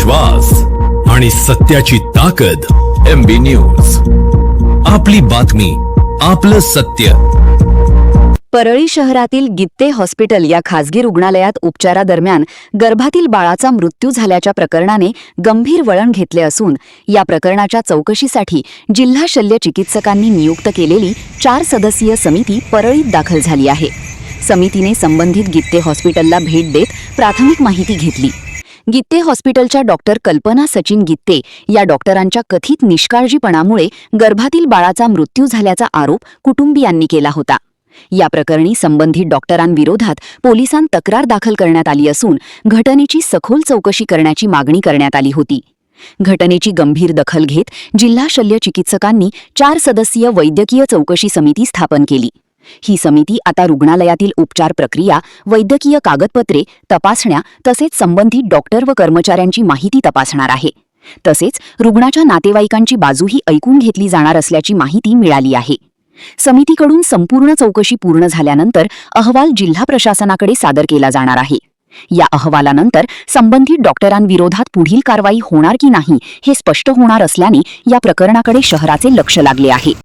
विश्वास आणि सत्याची ताकद. MB न्यूज, आपली बातमी, आपलं सत्य. परळी शहरातील गित्ते हॉस्पिटल या खासगी रुग्णालयात उपचारादरम्यान गर्भातील बाळाचा मृत्यू झाल्याच्या प्रकरणाने गंभीर वळण घेतले असून या प्रकरणाच्या चौकशीसाठी जिल्हा शल्य चिकित्सकांनी नियुक्त केलेली 4 सदस्यीय समिती परळीत दाखल झाली आहे. समितीने संबंधित गित्ते हॉस्पिटलला भेट देत प्राथमिक माहिती घेतली. गित्ते हॉस्पिटलच्या डॉक्टर कल्पना सचिन गित्ते या डॉक्टरांच्या कथित निष्काळजीपणामुळे गर्भातील बाळाचा मृत्यू झाल्याचा आरोप कुटुंबियांनी केला होता. या प्रकरणी संबंधित डॉक्टरांविरोधात पोलिसांत तक्रार दाखल करण्यात आली असून घटनेची सखोल चौकशी करण्याची मागणी करण्यात आली होती. घटनेची गंभीर दखल घेत जिल्हा शल्य चिकित्सकांनी 4 सदस्यीय वैद्यकीय चौकशी समिती स्थापन केली. ही समिती आता रुग्णालयातील उपचार प्रक्रिया, वैद्यकीय कागदपत्रे, तपासण्या तसेच संबंधित डॉक्टर व कर्मचाऱ्यांची माहिती तपासणार आहे. तसेच रुग्णाच्या नातेवाईकांची बाजूही ऐकून घेतली जाणार असल्याची माहिती मिळाली आहे. समितीकडून संपूर्ण चौकशी पूर्ण झाल्यानंतर अहवाल जिल्हा प्रशासनाकडे सादर केला जाणार आहे. या अहवालानंतर संबंधित डॉक्टरांविरोधात पुढील कारवाई होणार की नाही हे स्पष्ट होणार असल्याने या प्रकरणाकडे शहराचे लक्ष लागले आहे.